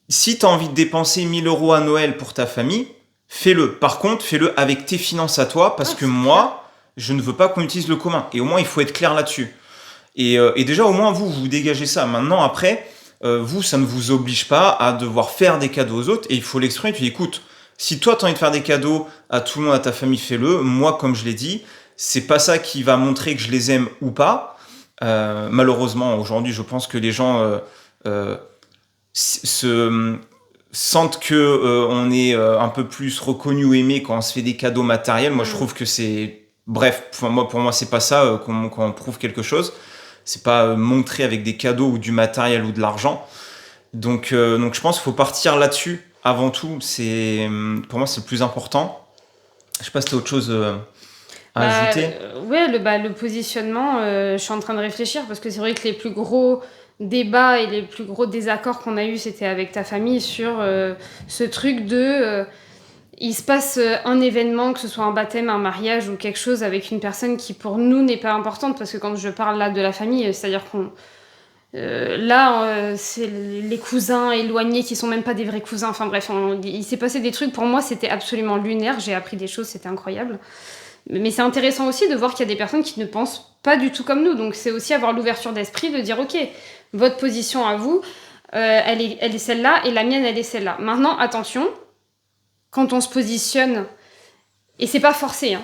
si tu as envie de dépenser 1 000 € à Noël pour ta famille, fais-le. Par contre, fais-le avec tes finances à toi, parce que moi, je ne veux pas qu'on utilise le commun. Et au moins, il faut être clair là-dessus. Et déjà, au moins, vous dégagez ça. Maintenant, après... vous, ça ne vous oblige pas à devoir faire des cadeaux aux autres et il faut l'exprimer. Tu dis, écoute, si toi, tu as envie de faire des cadeaux à tout le monde, à ta famille, fais-le. Moi, comme je l'ai dit, c'est pas ça qui va montrer que je les aime ou pas. Malheureusement, aujourd'hui, je pense que les gens se sentent que on est un peu plus reconnu ou aimé quand on se fait des cadeaux matériels. Moi, je trouve que c'est... Bref, pour moi, c'est pas ça qu'on prouve quelque chose. c'est pas montré avec des cadeaux ou du matériel ou de l'argent. Donc je pense qu'il faut partir là-dessus avant tout. Pour moi, c'est le plus important. Je sais pas si tu as autre chose à ajouter. Ouais, le positionnement, je suis en train de réfléchir parce que c'est vrai que les plus gros débats et les plus gros désaccords qu'on a eu, c'était avec ta famille sur ce truc de... il se passe un événement, que ce soit un baptême, un mariage ou quelque chose avec une personne qui pour nous n'est pas importante, parce que quand je parle là de la famille, c'est-à-dire qu'on... c'est les cousins éloignés qui sont même pas des vrais cousins, enfin bref, il s'est passé des trucs, pour moi c'était absolument lunaire, j'ai appris des choses, c'était incroyable. Mais c'est intéressant aussi de voir qu'il y a des personnes qui ne pensent pas du tout comme nous. Donc c'est aussi avoir l'ouverture d'esprit de dire ok, votre position à vous, elle est celle-là et la mienne elle est celle-là. Maintenant attention, quand on se positionne, et c'est pas forcé,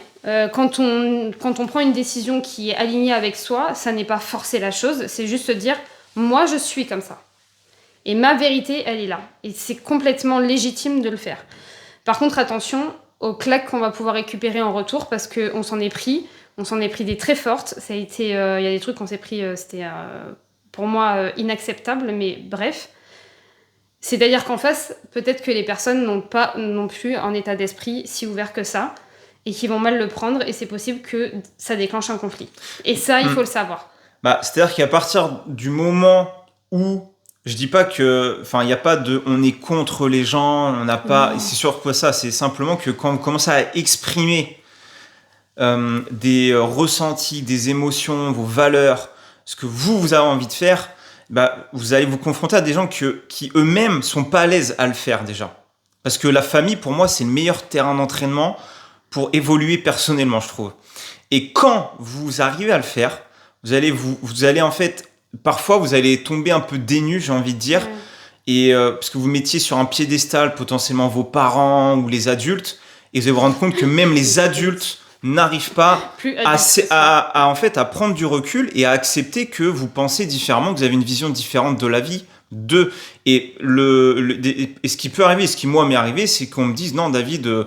quand on prend une décision qui est alignée avec soi, ça n'est pas forcer la chose, c'est juste se dire moi je suis comme ça. Et ma vérité elle est là. Et c'est complètement légitime de le faire. Par contre attention aux claques qu'on va pouvoir récupérer en retour, parce qu'on s'en est pris des très fortes. Ça a été, y a des trucs qu'on s'est pris, c'était pour moi inacceptable, mais bref. C'est-à-dire qu'en face, peut-être que les personnes n'ont pas non plus un état d'esprit si ouvert que ça, et qui vont mal le prendre, et c'est possible que ça déclenche un conflit. Et ça, il faut le savoir. C'est-à-dire qu'à partir du moment où je dis pas que, enfin, il n'y a pas de, on est contre les gens, on n'a pas, c'est sûr que ça, c'est simplement que quand vous commencez à exprimer des ressentis, des émotions, vos valeurs, ce que vous avez envie de faire, vous allez vous confronter à des gens qui eux-mêmes sont pas à l'aise à le faire déjà. Parce que la famille, pour moi, c'est le meilleur terrain d'entraînement pour évoluer personnellement, je trouve. Et quand vous arrivez à le faire, vous allez en fait, parfois vous allez tomber un peu dénu, j'ai envie de dire, et parce que vous mettiez sur un piédestal potentiellement vos parents ou les adultes, et vous allez vous rendre compte que même les adultes n'arrivent pas à prendre du recul et à accepter que vous pensez différemment, que vous avez une vision différente de la vie. Et ce qui peut arriver, ce qui moi m'est arrivé, c'est qu'on me dise non David,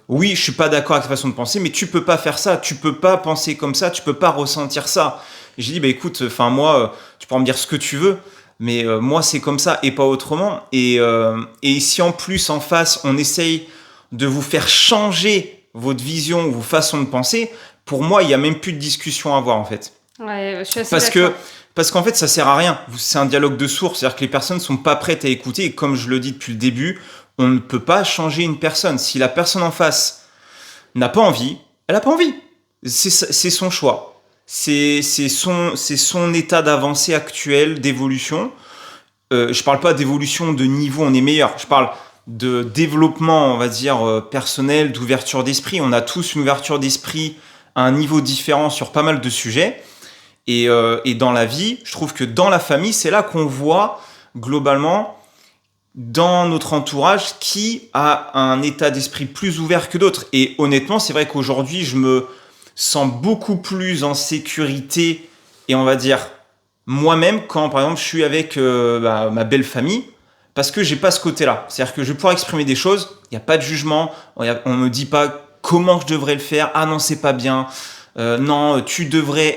oui je suis pas d'accord avec ta façon de penser, mais tu peux pas faire ça, tu peux pas penser comme ça, tu peux pas ressentir ça. Et j'ai dit écoute, moi tu pourras me dire ce que tu veux, mais moi c'est comme ça et pas autrement. Et si en plus en face on essaye de vous faire changer votre vision ou vos façons de penser, pour moi il y a même plus de discussion à avoir en fait. Ouais, je suis assez d'accord. Parce qu'en fait, ça sert à rien. C'est un dialogue de sourds. C'est-à-dire que les personnes ne sont pas prêtes à écouter. Et comme je le dis depuis le début, on ne peut pas changer une personne. Si la personne en face n'a pas envie, elle n'a pas envie. C'est son choix. C'est son état d'avancée actuel, d'évolution. Je ne parle pas d'évolution de niveau, on est meilleur. Je parle de développement, on va dire, personnel, d'ouverture d'esprit. On a tous une ouverture d'esprit à un niveau différent sur pas mal de sujets. Et dans la vie, je trouve que dans la famille, c'est là qu'on voit globalement dans notre entourage qui a un état d'esprit plus ouvert que d'autres. Et honnêtement, c'est vrai qu'aujourd'hui, je me sens beaucoup plus en sécurité et on va dire moi-même quand, par exemple, je suis avec ma belle famille, parce que j'ai pas ce côté-là. C'est-à-dire que je vais pouvoir exprimer des choses, il n'y a pas de jugement, on me dit pas comment je devrais le faire, ah non, c'est pas bien. Non, tu devrais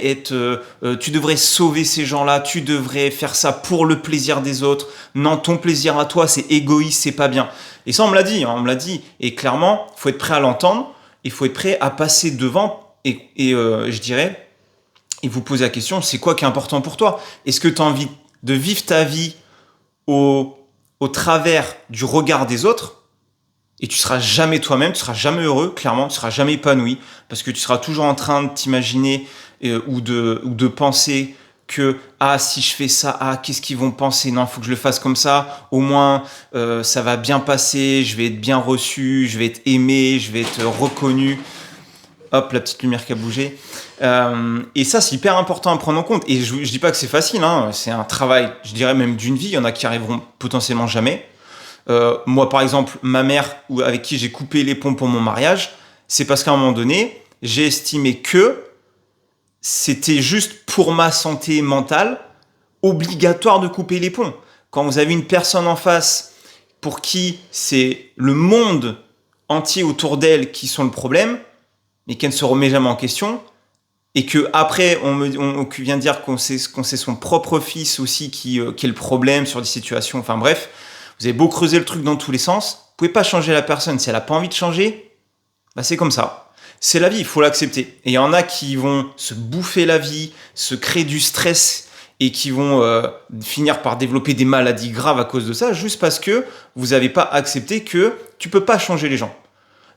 sauver ces gens-là, tu devrais faire ça pour le plaisir des autres. Non, ton plaisir à toi, c'est égoïste, c'est pas bien. Et ça, on me l'a dit. Et clairement, il faut être prêt à l'entendre, il faut être prêt à passer devant et je dirais, et vous poser la question, c'est quoi qui est important pour toi ? Est-ce que tu as envie de vivre ta vie au travers du regard des autres ? Et tu seras jamais toi-même, tu seras jamais heureux, clairement, tu seras jamais épanoui, parce que tu seras toujours en train de t'imaginer ou de penser que si je fais ça, qu'est-ce qu'ils vont penser ? Non, il faut que je le fasse comme ça, au moins ça va bien passer, je vais être bien reçu, je vais être aimé, je vais être reconnu. Hop, la petite lumière qui a bougé. Et ça, c'est hyper important à prendre en compte. Et je dis pas que c'est facile, c'est un travail, je dirais même d'une vie, il y en a qui arriveront potentiellement jamais. Moi par exemple ma mère avec qui j'ai coupé les ponts pour mon mariage, c'est parce qu'à un moment donné j'ai estimé que c'était juste pour ma santé mentale obligatoire de couper les ponts. Quand vous avez une personne en face pour qui c'est le monde entier autour d'elle qui sont le problème mais qu'elle ne se remet jamais en question, et que après on vient dire qu'on c'est son propre fils aussi qui est le problème sur des situations, enfin bref, vous avez beau creuser le truc dans tous les sens, vous pouvez pas changer la personne. Si elle a pas envie de changer, bah c'est comme ça. C'est la vie, il faut l'accepter. Et il y en a qui vont se bouffer la vie, se créer du stress et qui vont finir par développer des maladies graves à cause de ça, juste parce que vous n'avez pas accepté que tu peux pas changer les gens.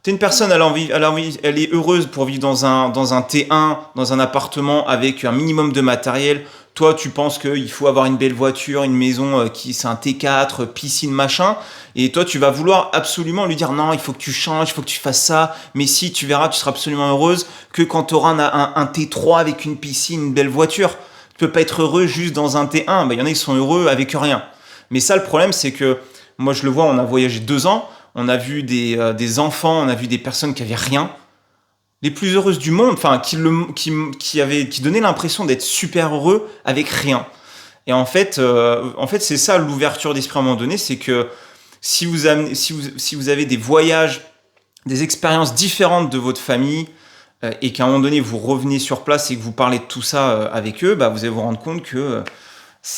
T'es une personne, elle est heureuse pour vivre dans un T1, dans un appartement avec un minimum de matériel. Toi, tu penses qu'il faut avoir une belle voiture, une maison c'est un T4, piscine, machin. Et toi, tu vas vouloir absolument lui dire non, il faut que tu changes, il faut que tu fasses ça. Mais si, tu verras, tu seras absolument heureuse que quand tu auras un T3 avec une piscine, une belle voiture. Tu peux pas être heureux juste dans un T1. Il y en a qui sont heureux avec rien. Mais ça, le problème, c'est que moi, je le vois, on a voyagé 2 ans. On a vu des enfants, on a vu des personnes qui avaient rien, les plus heureuses du monde, enfin qui donnaient l'impression d'être super heureux avec rien. Et en fait, c'est ça l'ouverture d'esprit à un moment donné, c'est que si vous avez des voyages, des expériences différentes de votre famille, et qu'à un moment donné vous revenez sur place et que vous parlez de tout ça avec eux, bah vous allez vous rendre compte que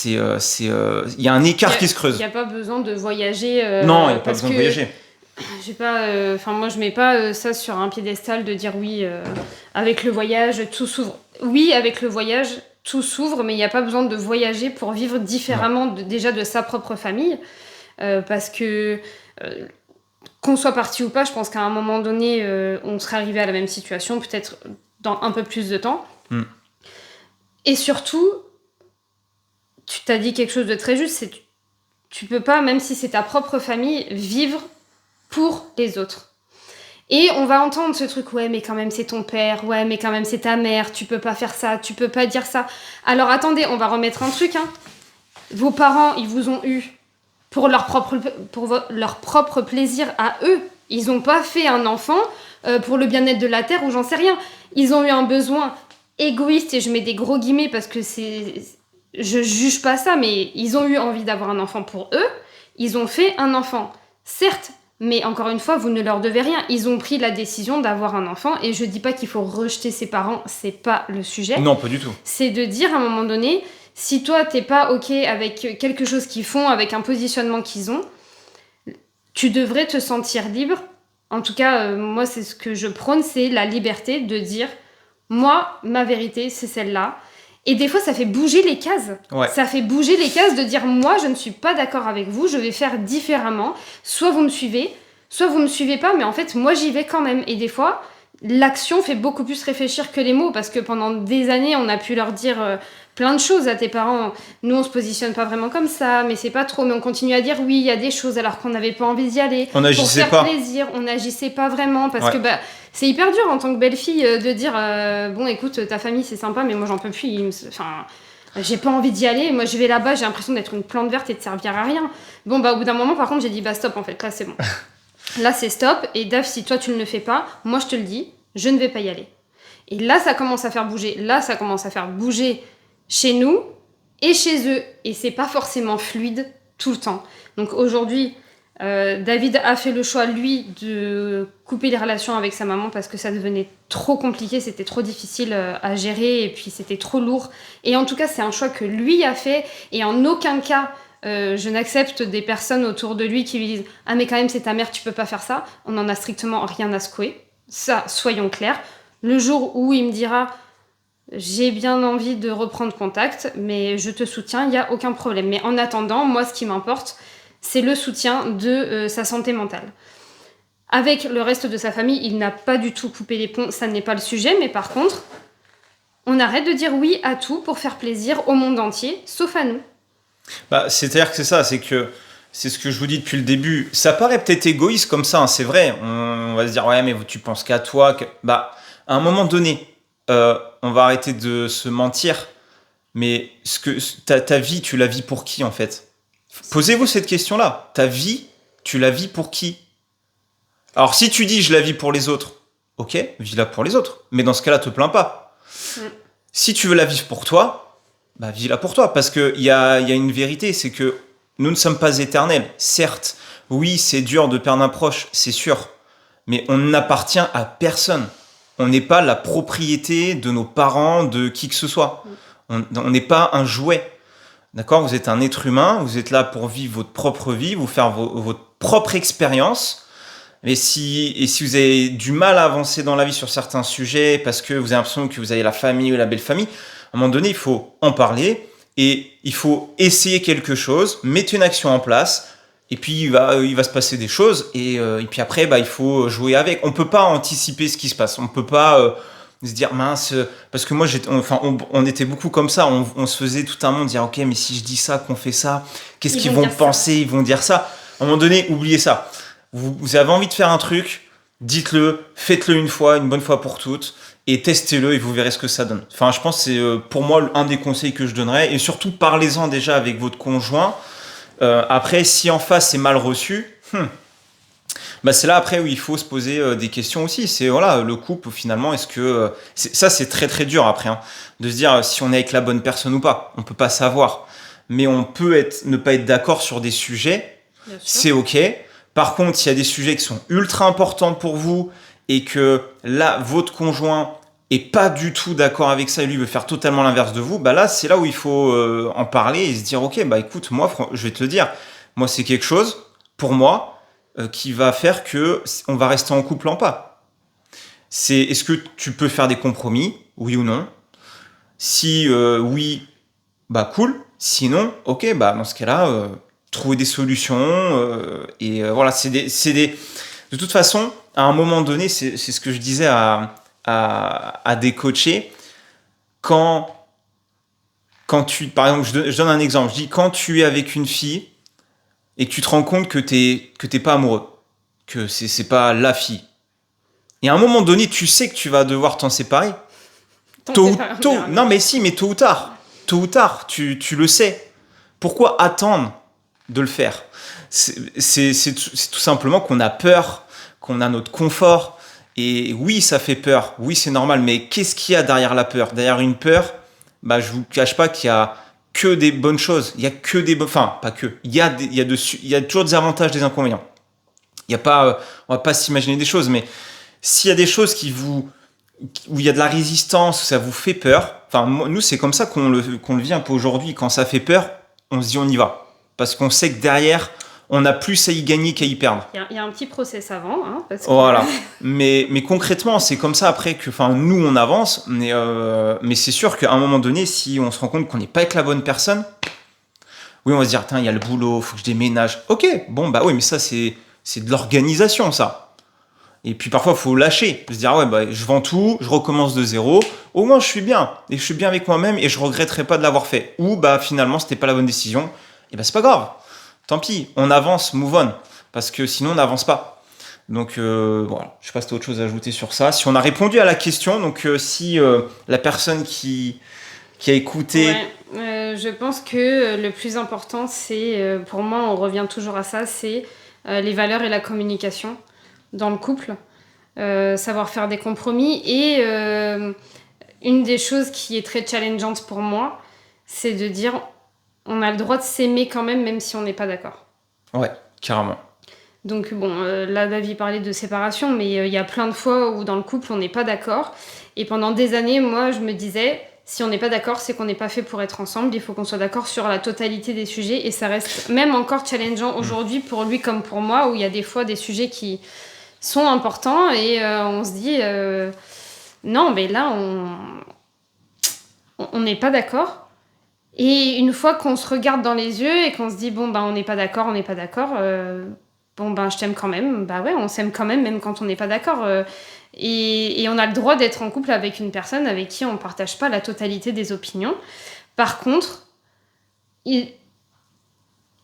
il y a un écart qui se creuse. Il n'y a pas besoin de voyager. Non, il n'y a pas besoin de voyager. Moi je mets pas ça sur un piédestal de dire oui, avec le voyage tout s'ouvre. Oui, avec le voyage tout s'ouvre, mais il n'y a pas besoin de voyager pour vivre différemment déjà de sa propre famille, parce que qu'on soit parti ou pas, je pense qu'à un moment donné on serait arrivé à la même situation, peut-être dans un peu plus de temps. Et surtout, tu t'as dit quelque chose de très juste, c'est que tu peux pas, même si c'est ta propre famille, vivre pour les autres. Et on va entendre ce truc, ouais mais quand même c'est ton père, ouais mais quand même c'est ta mère, tu peux pas faire ça, tu peux pas dire ça. Alors attendez, on va remettre un truc, hein. Vos parents, ils vous ont eu pour leur propre plaisir à eux. Ils ont pas fait un enfant pour le bien-être de la terre ou j'en sais rien. Ils ont eu un besoin égoïste, et je mets des gros guillemets parce que je juge pas ça, mais ils ont eu envie d'avoir un enfant pour eux. Ils ont fait un enfant. Certes, mais encore une fois, vous ne leur devez rien. Ils ont pris la décision d'avoir un enfant, et je dis pas qu'il faut rejeter ses parents, c'est pas le sujet. Non, pas du tout. C'est de dire à un moment donné, si toi t'es pas ok avec quelque chose qu'ils font, avec un positionnement qu'ils ont, tu devrais te sentir libre. En tout cas, moi c'est ce que je prône, c'est la liberté de dire, moi, ma vérité, c'est celle-là. Et des fois, ça fait bouger les cases. Ouais. Ça fait bouger les cases de dire, moi, je ne suis pas d'accord avec vous, je vais faire différemment. Soit vous me suivez, soit vous me suivez pas, mais en fait, moi, j'y vais quand même. Et des fois, l'action fait beaucoup plus réfléchir que les mots, parce que pendant des années, on a pu leur dire plein de choses à tes parents. Nous, on se positionne pas vraiment comme ça, mais c'est pas trop. Mais on continue à dire oui, il y a des choses alors qu'on n'avait pas envie d'y aller. On n'agissait pas. Pour faire plaisir, on n'agissait pas vraiment, parce que c'est hyper dur en tant que belle-fille de dire bon, écoute, ta famille c'est sympa, mais moi j'en peux plus. J'ai pas envie d'y aller. Moi, je vais là-bas, j'ai l'impression d'être une plante verte et de servir à rien. Bon, au bout d'un moment, par contre, j'ai dit stop en fait. Là, c'est bon. Là, c'est stop. Et Dave, si toi tu ne le fais pas, moi je te le dis, je ne vais pas y aller. Et là, ça commence à faire bouger. Là, ça commence à faire bouger chez nous et chez eux. Et c'est pas forcément fluide tout le temps. Donc aujourd'hui, David a fait le choix, lui, de couper les relations avec sa maman parce que ça devenait trop compliqué, c'était trop difficile à gérer et puis c'était trop lourd. Et en tout cas, c'est un choix que lui a fait et en aucun cas, je n'accepte des personnes autour de lui qui lui disent « Ah mais quand même, c'est ta mère, tu peux pas faire ça ». On n'en a strictement rien à secouer. Ça, soyons clairs. Le jour où il me dira « J'ai bien envie de reprendre contact, mais je te soutiens, il n'y a aucun problème ». Mais en attendant, moi, ce qui m'importe, c'est le soutien de sa santé mentale. Avec le reste de sa famille, il n'a pas du tout coupé les ponts, ça n'est pas le sujet, mais par contre, on arrête de dire oui à tout pour faire plaisir au monde entier, sauf à nous. C'est-à-dire que c'est ça, c'est ce que je vous dis depuis le début. Ça paraît peut-être égoïste comme ça, hein, c'est vrai. On va se dire, ouais, mais tu penses qu'à toi. À un moment donné, on va arrêter de se mentir, mais ta vie, tu la vis pour qui en fait ? Posez-vous cette question-là. Ta vie, tu la vis pour qui ? Alors, si tu dis je la vis pour les autres, ok, vis-la pour les autres. Mais dans ce cas-là, te plains pas. Si tu veux la vivre pour toi, vis-la pour toi. Parce qu'il y a une vérité, c'est que nous ne sommes pas éternels. Certes, oui, c'est dur de perdre un proche, c'est sûr. Mais on n'appartient à personne. On n'est pas la propriété de nos parents, de qui que ce soit. On n'est pas un jouet. D'accord ? Vous êtes un être humain, vous êtes là pour vivre votre propre vie, vous faire votre propre expérience. Et si vous avez du mal à avancer dans la vie sur certains sujets parce que vous avez l'impression que vous avez la famille ou la belle famille, à un moment donné, il faut en parler et il faut essayer quelque chose, mettre une action en place. Et puis, il va se passer des choses. Et puis après, il faut jouer avec. On ne peut pas anticiper ce qui se passe. On ne peut pas se dire, mince... Parce que moi, on était beaucoup comme ça. On se faisait tout un monde dire, OK, mais si je dis ça, qu'on fait ça, qu'est-ce qu'ils vont penser ? Ils vont dire ça. À un moment donné, oubliez ça. Vous avez envie de faire un truc, dites-le, faites-le une bonne fois pour toutes. Et testez-le et vous verrez ce que ça donne. Enfin, je pense que c'est pour moi un des conseils que je donnerais. Et surtout, parlez-en déjà avec votre conjoint. Après, si en face c'est mal reçu, c'est là après où il faut se poser des questions aussi. C'est voilà, le couple finalement, est-ce que ça c'est très très dur après de se dire si on est avec la bonne personne ou pas. On peut pas savoir, mais on peut ne pas être d'accord sur des sujets. C'est ok. Par contre, s'il y a des sujets qui sont ultra importants pour vous et que là votre conjoint est pas du tout d'accord avec ça et lui veut faire totalement l'inverse de vous, là c'est là où il faut en parler et se dire ok, écoute, moi je vais te le dire, moi c'est quelque chose pour moi qui va faire que on va rester en couple en pas. Est-ce que tu peux faire des compromis, oui ou non? Si oui, cool. Sinon, ok, dans ce cas-là, trouver des solutions et voilà, de toute façon, à un moment donné, c'est ce que je disais à des coachés, quand tu, par exemple, je donne un exemple, je dis quand tu es avec une fille et que tu te rends compte que t'es pas amoureux, que c'est pas la fille, et à un moment donné, tu sais que tu vas devoir t'en séparer. Non mais si, mais tôt ou tard, tu le sais. Pourquoi attendre de le faire? C'est tout simplement qu'on a peur, qu'on a notre confort. Et oui, ça fait peur. Oui, c'est normal. Mais qu'est-ce qu'il y a derrière la peur? Derrière une peur, je vous cache pas qu'il y a que des bonnes choses. Il y a que des enfin, pas que. Il y a toujours des avantages, des inconvénients. Il y a pas, on va pas s'imaginer des choses, mais s'il y a des choses où il y a de la résistance, où ça vous fait peur. Enfin, nous, c'est comme ça qu'on le vit un peu aujourd'hui. Quand ça fait peur, on se dit on y va. Parce qu'on sait que derrière, on a plus à y gagner qu'à y perdre. Il y a un petit process avant. Parce que... Voilà. mais concrètement, c'est comme ça après que nous, on avance. Mais c'est sûr qu'à un moment donné, si on se rend compte qu'on n'est pas avec la bonne personne, oui, on va se dire, il y a le boulot, il faut que je déménage. Ok, bon, oui, mais ça, c'est de l'organisation, ça. Et puis parfois, il faut lâcher. Se dire, je vends tout, je recommence de zéro. Au moins, je suis bien. Et je suis bien avec moi-même et je ne regretterai pas de l'avoir fait. Ou finalement, ce n'était pas la bonne décision. Et c'est pas grave. Tant pis, on avance, move on. Parce que sinon, on n'avance pas. Donc voilà, je ne sais pas si tu as autre chose à ajouter sur ça. Si on a répondu à la question, donc si la personne qui a écouté... Ouais, je pense que le plus important, c'est, pour moi, on revient toujours à ça, c'est les valeurs et la communication dans le couple. Savoir faire des compromis. Et une des choses qui est très challengeante pour moi, c'est de dire... On a le droit de s'aimer quand même si on n'est pas d'accord. Ouais, carrément. Donc là, David parlait de séparation, mais il y a plein de fois où dans le couple, on n'est pas d'accord. Et pendant des années, moi, je me disais, si on n'est pas d'accord, c'est qu'on n'est pas fait pour être ensemble. Il faut qu'on soit d'accord sur la totalité des sujets. Et ça reste même encore challengeant aujourd'hui pour lui comme pour moi, où il y a des fois des sujets qui sont importants. Et on se dit, non, mais là, on n'est pas d'accord. Et une fois qu'on se regarde dans les yeux et qu'on se dit on n'est pas d'accord, je t'aime quand même. Ouais, on s'aime quand même quand on n'est pas d'accord. Et on a le droit d'être en couple avec une personne avec qui on ne partage pas la totalité des opinions. Par contre, et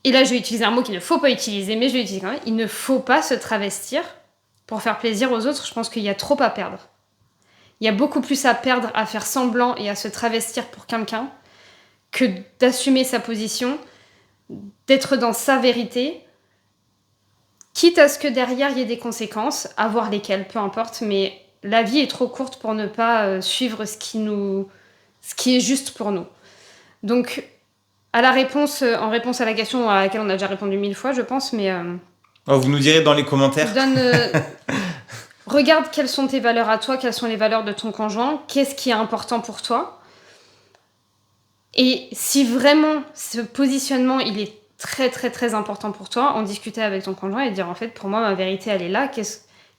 là je vais utiliser un mot qu'il ne faut pas utiliser, mais je vais utiliser quand même, il ne faut pas se travestir pour faire plaisir aux autres. Je pense qu'il y a trop à perdre. Il y a beaucoup plus à perdre à faire semblant et à se travestir pour quelqu'un que d'assumer sa position, d'être dans sa vérité, quitte à ce que derrière il y ait des conséquences, à voir lesquelles, peu importe, mais la vie est trop courte pour ne pas suivre ce qui est juste pour nous. Donc, en réponse à la question à laquelle on a déjà répondu 1000 fois, je pense, mais... vous nous direz dans les commentaires. Regarde quelles sont tes valeurs à toi, quelles sont les valeurs de ton conjoint, qu'est-ce qui est important pour toi. Et si vraiment ce positionnement, il est très très très important pour toi, en discuter avec ton conjoint et dire en fait pour moi ma vérité elle est là,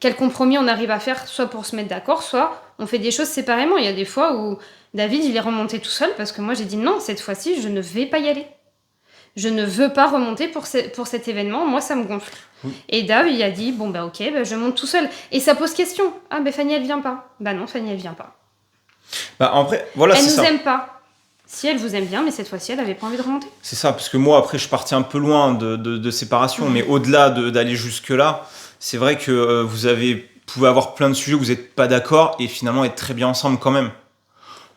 quel compromis on arrive à faire, soit pour se mettre d'accord, soit on fait des choses séparément. Il y a des fois où David il est remonté tout seul parce que moi j'ai dit non, cette fois-ci je ne vais pas y aller. Je ne veux pas remonter pour cet événement, moi ça me gonfle. Oui. Et Dave il a dit bon bah ok, bah, je monte tout seul. Et ça pose question, ah bah Fanny elle vient pas. Bah non, Fanny elle vient pas. Bah après, voilà, elle nous aime pas. Si elle vous aime bien, mais cette fois-ci, elle n'avait pas envie de remonter. C'est ça, parce que moi, après, je partais un peu loin de séparation, mais au-delà d'aller jusque-là, c'est vrai que vous pouvez avoir plein de sujets où vous n'êtes pas d'accord et finalement être très bien ensemble quand même.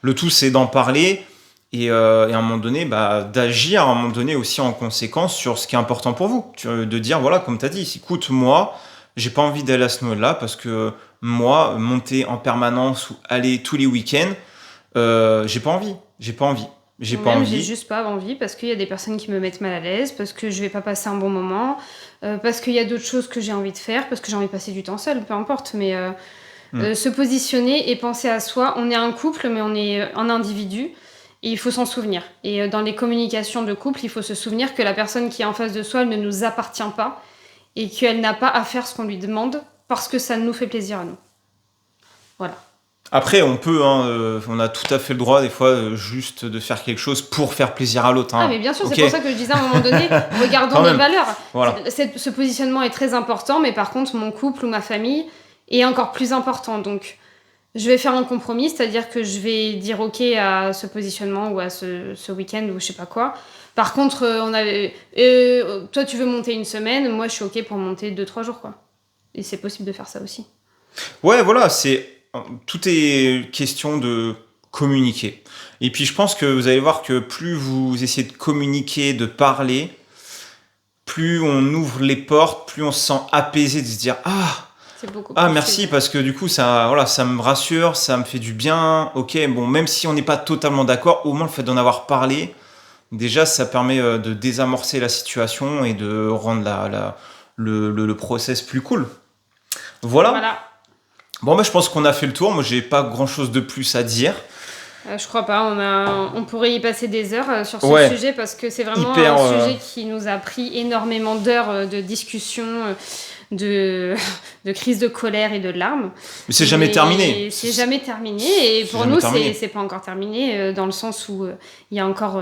Le tout, c'est d'en parler et à un moment donné, d'agir à un moment donné aussi en conséquence sur ce qui est important pour vous. De dire, voilà, comme tu as dit, écoute, moi, j'ai pas envie d'aller à ce Noël-là parce que moi, monter en permanence ou aller tous les week-ends, j'ai pas envie. J'ai juste pas envie parce qu'il y a des personnes qui me mettent mal à l'aise, parce que je vais pas passer un bon moment, parce qu'il y a d'autres choses que j'ai envie de faire, parce que j'ai envie de passer du temps seul, peu importe. Mais se positionner et penser à soi, on est un couple, mais on est un individu et il faut s'en souvenir. Et dans les communications de couple, il faut se souvenir que la personne qui est en face de soi, elle ne nous appartient pas et qu'elle n'a pas à faire ce qu'on lui demande parce que ça nous fait plaisir à nous. Voilà. Après, on peut, on a tout à fait le droit, des fois, juste de faire quelque chose pour faire plaisir à l'autre. Ah, mais bien sûr, okay. C'est pour ça que je disais à un moment donné, regardons nos valeurs. Voilà. Ce positionnement est très important, mais par contre, mon couple ou ma famille est encore plus important. Donc, je vais faire un compromis, c'est-à-dire que je vais dire OK à ce positionnement ou à ce week-end ou je sais pas quoi. Par contre, toi, tu veux monter une semaine, moi, je suis OK pour monter 2-3 jours, quoi. Et c'est possible de faire ça aussi. Ouais, voilà, tout est question de communiquer. Et puis je pense que vous allez voir que plus vous essayez de communiquer, de parler, plus on ouvre les portes, plus on se sent apaisé de se dire merci parce que du coup ça me rassure, ça me fait du bien. Ok, bon, même si on n'est pas totalement d'accord, au moins le fait d'en avoir parlé, déjà ça permet de désamorcer la situation et de rendre le process plus cool. Voilà. Bon, je pense qu'on a fait le tour. Moi, j'ai pas grand-chose de plus à dire. Je crois pas. On pourrait y passer des heures sur ce sujet parce que c'est vraiment un sujet qui nous a pris énormément d'heures de discussion, de crise de colère et de larmes. Mais c'est jamais terminé. C'est jamais terminé. Et pour nous, c'est pas encore terminé dans le sens où il y a encore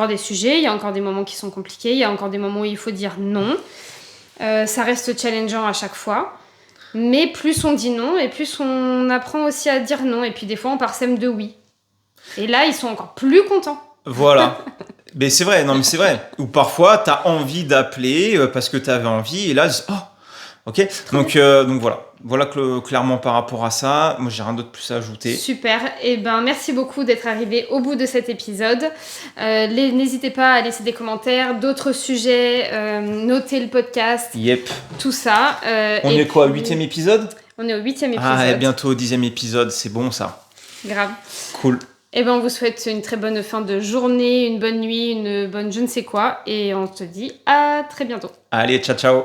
des sujets, il y a encore des moments qui sont compliqués, il y a encore des moments où il faut dire non. Ça reste challengeant à chaque fois. Mais plus on dit non, et plus on apprend aussi à dire non. Et puis des fois, on parsème de oui. Et là, ils sont encore plus contents. Voilà. Mais c'est vrai, c'est vrai. Ou parfois, t'as envie d'appeler parce que t'avais envie, et là, ok. Donc voilà. Voilà clairement par rapport à ça. Moi, j'ai rien d'autre plus à ajouter. Super. Et merci beaucoup d'être arrivé au bout de cet épisode. N'hésitez pas à laisser des commentaires, d'autres sujets, noter le podcast. Yep. Tout ça. On est quoi, 8e épisode ? On est au 8e épisode. Ah, et bientôt au 10e épisode. C'est bon, ça. Grave. Cool. Et on vous souhaite une très bonne fin de journée, une bonne nuit, une bonne je ne sais quoi. Et on te dit à très bientôt. Allez, ciao, ciao.